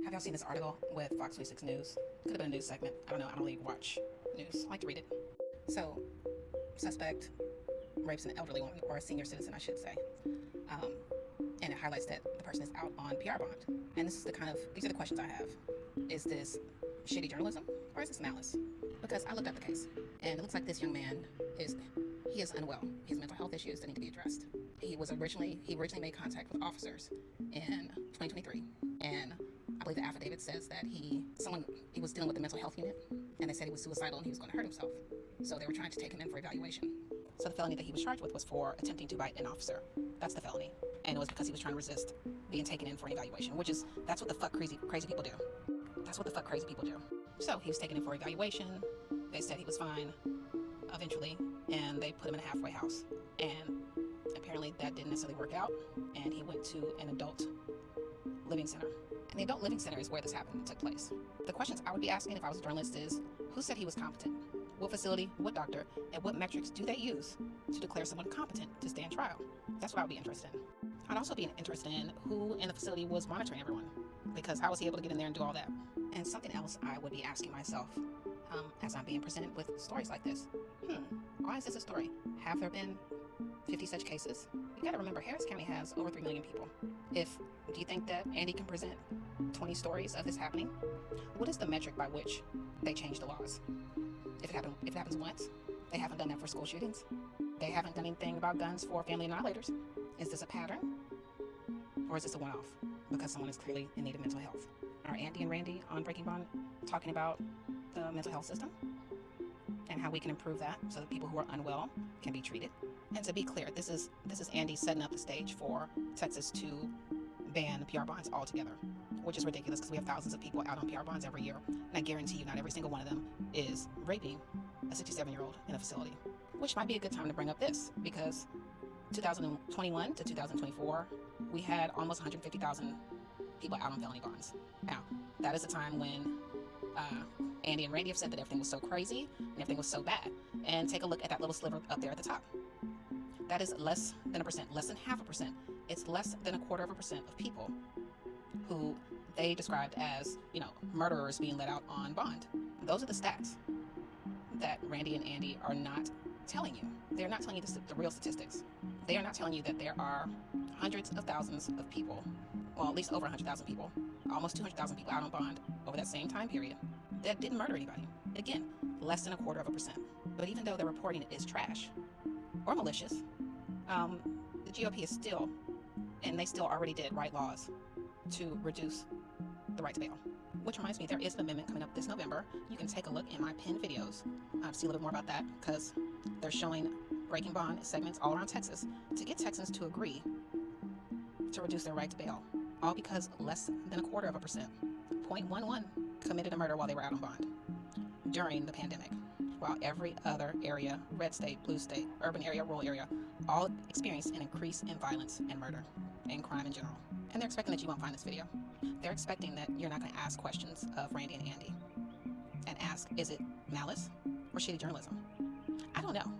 Have y'all seen this article with Fox 26 News? Could have been a news segment. I don't know. I don't really watch news. I like to read it. So, suspect rapes an elderly woman, or a senior citizen, I should say. And it highlights that the person is out on PR bond. And these are the questions I have. Is this shitty journalism, or is this malice? Because I looked up the case, and it looks like this young man is unwell. He has mental health issues that need to be addressed. He originally made contact with officers in 2023, and I believe the affidavit says that he was dealing with the mental health unit, and they said he was suicidal and he was going to hurt himself. So they were trying to take him in for evaluation. So the felony that he was charged with was for attempting to bite an officer. That's the felony. And it was because he was trying to resist being taken in for an evaluation, that's what the fuck crazy people do. That's what the fuck crazy people do. So he was taken in for evaluation. They said he was fine eventually, and they put him in a halfway house. And apparently that didn't necessarily work out, and he went to an adult living center. And the adult living center is where this took place. The questions I would be asking if I was a journalist is, who said he was competent? What facility, what doctor, and what metrics do they use to declare someone competent to stand trial? That's what I would be interested in. I'd also be interested in who in the facility was monitoring everyone, because how was he able to get in there and do all that? And something else I would be asking myself as I'm being presented with stories like this. Why is this a story? Have there been 50 such cases? You gotta remember, Harris County has over 3 million people. Do you think that Andy can present 20 stories of this happening? What is the metric by which they change the laws? If it happens once, they haven't done that for school shootings. They haven't done anything about guns for family annihilators. Is this a pattern? Or is this a one-off because someone is clearly in need of mental health? Are Andy and Randy on Breaking Bond talking about the mental health system and how we can improve that so that people who are unwell can be treated? And to be clear, this is Andy setting up the stage for Texas to ban PR bonds altogether, which is ridiculous because we have thousands of people out on PR bonds every year, and I guarantee you not every single one of them is raping a 67-year-old in a facility. Which might be a good time to bring up this, because 2021 to 2024, we had almost 150,000 people out on felony bonds. Now, that is a time when Andy and Randy have said that everything was so crazy and everything was so bad. And take a look at that little sliver up there at the top. That is less than 1%, less than 0.5%. It's less than 0.25% of people who they described as, murderers being let out on bond. Those are the stats that Randy and Andy are not telling you. They're not telling you the real statistics. They are not telling you that there are hundreds of thousands of people, well, at least over 100,000 people, almost 200,000 people out on bond over that same time period that didn't murder anybody. Again, less than 0.25%. But even though the reporting is trash or malicious, the GOP is still, and they still already did write laws to reduce the right to bail. Which reminds me, there is an amendment coming up this November. You can take a look in my pinned videos to see a little bit more about that, because they're showing Breaking Bond segments all around Texas to get Texans to agree to reduce their right to bail, all because less than 0.25%, 0.11, committed a murder while they were out on bond during the pandemic, while every other area, red state, blue state, urban area, rural area, all experienced an increase in violence and murder and crime in general. And they're expecting that you won't find this video. They're expecting that you're not going to ask questions of Randy and Andy and ask, is it malice or shitty journalism? I don't know.